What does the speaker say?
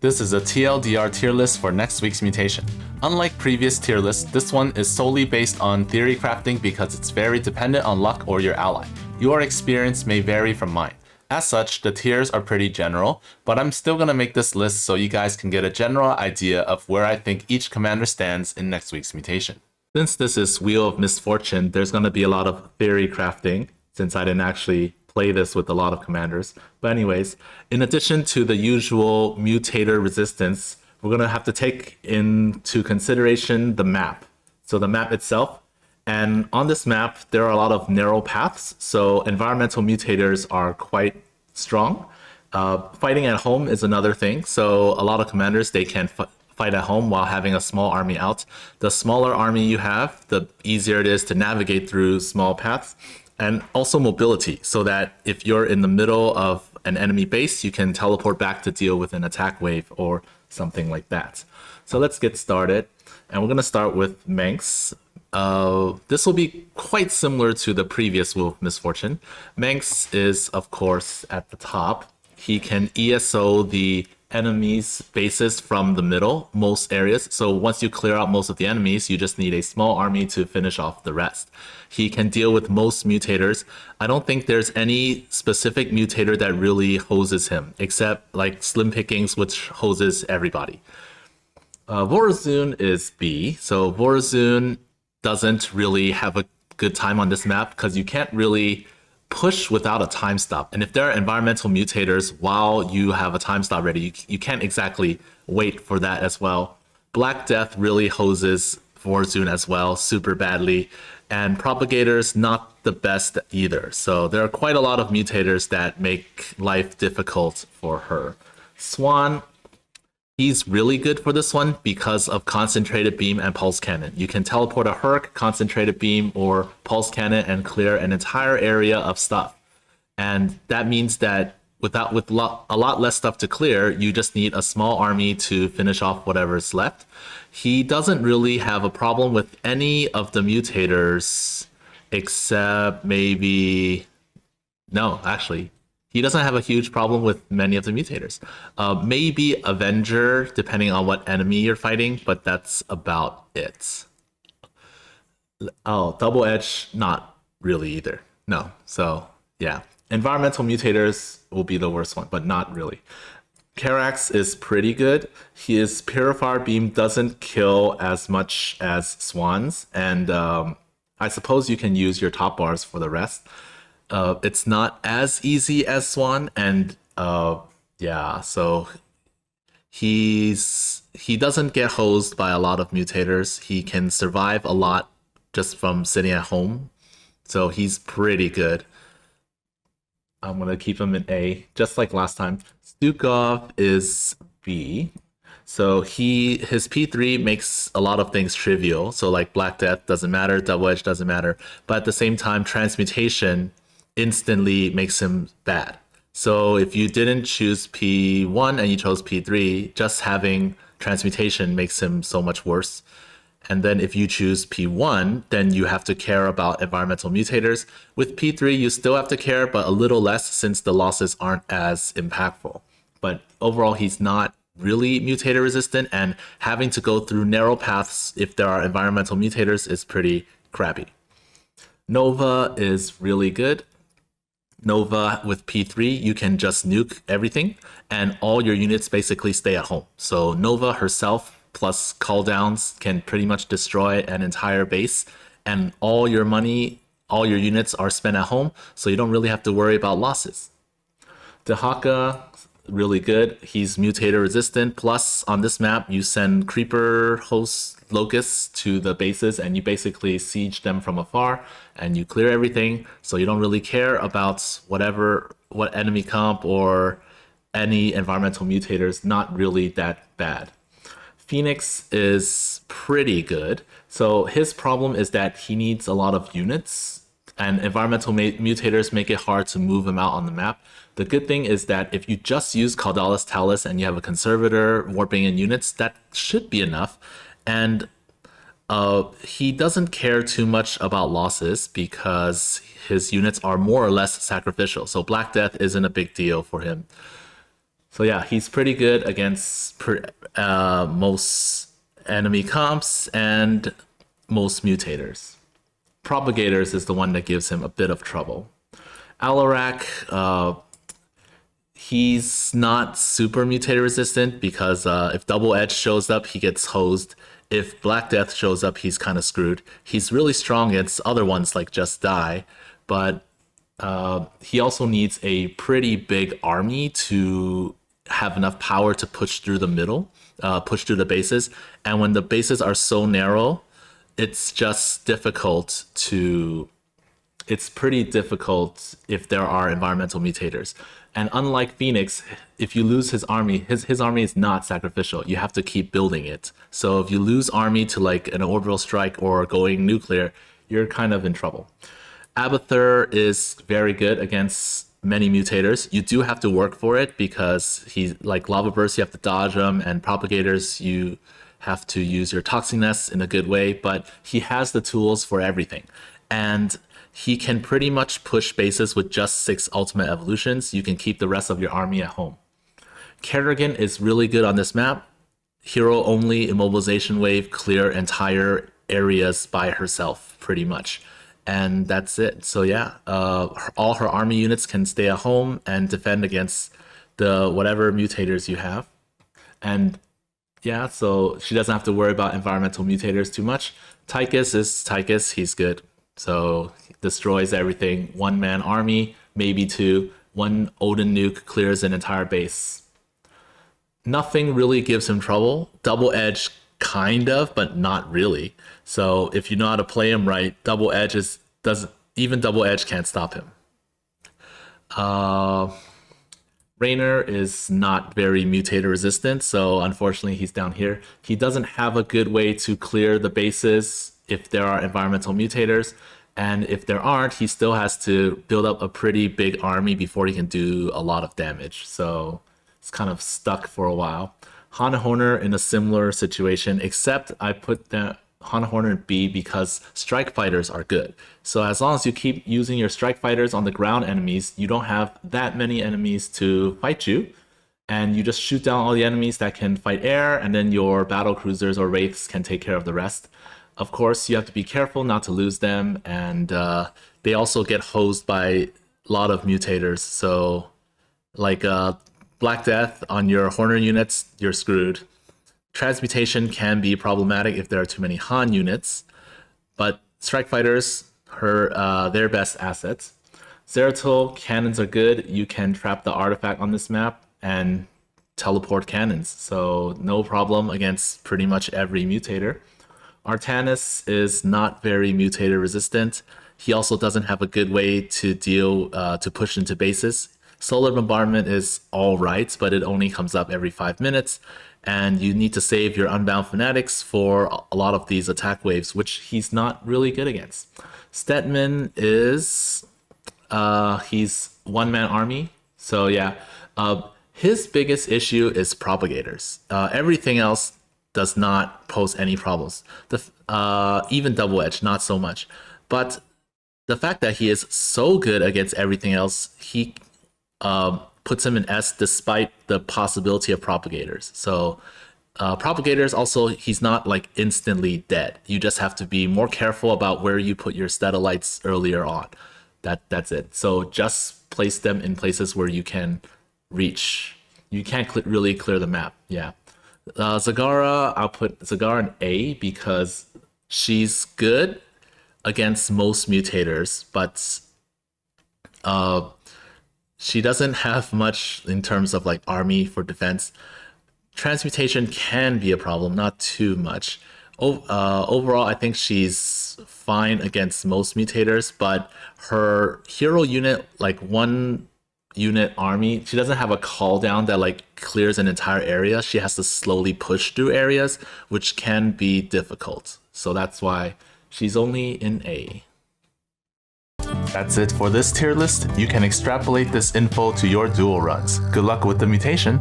This is a TLDR tier list for next week's mutation. Unlike previous tier lists, this one is solely based on theory crafting because it's very dependent on luck or your ally. Your experience may vary from mine. As such, the tiers are pretty general, but I'm still gonna make this list so you guys can get a general idea of where I think each commander stands in next week's mutation. Since this is Wheel of Misfortune, there's gonna be a lot of theory crafting, since I didn't actually play this with a lot of commanders. But anyways, in addition to the usual mutator resistance, we're gonna have to take into consideration the map. So the map itself, and on this map, there are a lot of narrow paths, so environmental mutators are quite strong. Fighting at home is another thing, so a lot of commanders, they can fight at home while having a small army out. The smaller army you have, the easier it is to navigate through small paths. And also mobility, so that if you're in the middle of an enemy base, you can teleport back to deal with an attack wave or something like that. So let's get started. And we're going to start with Mengsk. This will be quite similar to the previous Wheel of Misfortune. Mengsk is, of course, at the top. He can ESO the enemies' bases from the middle, most areas. So once you clear out most of the enemies, you just need a small army to finish off the rest. He can deal with most mutators. I don't think there's any specific mutator that really hoses him, except like Slim Pickings, which hoses everybody. Vorazun is B. So Vorazun doesn't really have a good time on this map because you can't really push without a time stop. And if there are environmental mutators while you have a time stop ready, you can't exactly wait for that as well. Black Death really hoses Vorazun as well, super badly. And Propagator's not the best either. So there are quite a lot of mutators that make life difficult for her. Swan, he's really good for this one because of Concentrated Beam and Pulse Cannon. You can teleport a Herc, Concentrated Beam, or Pulse Cannon and clear an entire area of stuff. And that means that with a lot less stuff to clear, you just need a small army to finish off whatever's left. He doesn't really have a problem with any of the mutators except maybe... No, actually. He doesn't have a huge problem with many of the mutators. Maybe Avenger, depending on what enemy you're fighting, but that's about it. Oh, Double Edge, not really either. No, so yeah. Environmental mutators will be the worst one, but not really. Carax is pretty good. His Purifier Beam doesn't kill as much as Swan's, and I suppose you can use your top bars for the rest. It's not as easy as Swan, and yeah, so he doesn't get hosed by a lot of mutators. He can survive a lot just from sitting at home, so he's pretty good. I'm gonna keep him in A, just like last time. Stukov is B. So his P3 makes a lot of things trivial. So like Black Death doesn't matter, Double Edge doesn't matter. But at the same time, Transmutation instantly makes him bad. So if you didn't choose P1 and you chose P3, just having Transmutation makes him so much worse. And then if you choose P1, then you have to care about environmental mutators. With P3, you still have to care, but a little less since the losses aren't as impactful. But overall, he's not really mutator resistant, and having to go through narrow paths if there are environmental mutators is pretty crappy. Nova is really good. Nova with P3, you can just nuke everything, and all your units basically stay at home. So Nova herself plus cooldowns can pretty much destroy an entire base, and all your money, all your units are spent at home, so you don't really have to worry about losses. Dehaka, really good. He's mutator resistant, plus on this map you send creeper host locusts to the bases and you basically siege them from afar and you clear everything, so you don't really care about what enemy comp or any environmental mutators. Not really that bad. Phoenix is pretty good. So his problem is that he needs a lot of units, and environmental mutators make it hard to move him out on the map. The good thing is that if you just use Caudalus Talus and you have a Conservator warping in units, that should be enough. And he doesn't care too much about losses because his units are more or less sacrificial. So Black Death isn't a big deal for him. So yeah, he's pretty good against most enemy comps and most mutators. Propagators is the one that gives him a bit of trouble. Alarak, he's not super mutator resistant because if Double Edge shows up, he gets hosed. If Black Death shows up, he's kind of screwed. He's really strong against other ones like Just Die, but he also needs a pretty big army to have enough power to push through the middle, push through the bases. And when the bases are so narrow, it's just difficult to. It's pretty difficult if there are environmental mutators. And unlike Phoenix, if you lose his army, his army is not sacrificial. You have to keep building it. So if you lose army to like an orbital strike or going nuclear, you're kind of in trouble. Abathur is very good against many mutators. You do have to work for it because he's like Lava Burst, you have to dodge them, and Propagators, you have to use your Toxic Nest in a good way, but he has the tools for everything. And he can pretty much push bases with just 6 ultimate evolutions. You can keep the rest of your army at home. Kerrigan is really good on this map. Hero only immobilization wave, clear entire areas by herself, pretty much. And that's it. So yeah, all her army units can stay at home and defend against the whatever mutators you have. And yeah, so she doesn't have to worry about environmental mutators too much. Tykus is Tykus, he's good. So he destroys everything. 1-man army, maybe 2. 1 Odin nuke clears an entire base. Nothing really gives him trouble. Double Edge, kind of, but not really. So if you know how to play him right, Double Edge even Double Edge can't stop him. Raynor is not very mutator resistant, so unfortunately he's down here. He doesn't have a good way to clear the bases if there are environmental mutators, and if there aren't, he still has to build up a pretty big army before he can do a lot of damage. So it's kind of stuck for a while. Hana Horner in a similar situation, except I put the Hana Horner in B because strike fighters are good. So as long as you keep using your strike fighters on the ground enemies, you don't have that many enemies to fight you, and you just shoot down all the enemies that can fight air, and then your battle cruisers or wraiths can take care of the rest. Of course, you have to be careful not to lose them, and they also get hosed by a lot of mutators. So, like Black Death on your Horner units, you're screwed. Transmutation can be problematic if there are too many Han units, but Strike Fighters, their best assets. Zeratul cannons are good. You can trap the artifact on this map and teleport cannons, so no problem against pretty much every mutator. Artanis is not very mutator resistant. He also doesn't have a good way to deal to push into bases. Solar Bombardment is alright, but it only comes up every 5 minutes, and you need to save your Unbound Fanatics for a lot of these attack waves, which he's not really good against. Stetmann is he's 1-man army, so yeah. His biggest issue is Propagators. Everything else does not pose any problems. Even Double Edge, not so much. But the fact that he is so good against everything else, he puts him in S despite the possibility of Propagators. So Propagators also, he's not like instantly dead. You just have to be more careful about where you put your Statolites earlier on. That's it. So just place them in places where you can reach. You can't really clear the map. Yeah. Zagara, I'll put Zagara in A because she's good against most mutators, but she doesn't have much in terms of like army for defense. Transmutation can be a problem, not too much. Overall, I think she's fine against most mutators, but her hero unit, like 1 unit army, she doesn't have a call down that like clears an entire area. She has to slowly push through areas, which can be difficult. So that's why she's only in A. That's it for this tier list. You can extrapolate this info to your duel runs. Good luck with the mutation.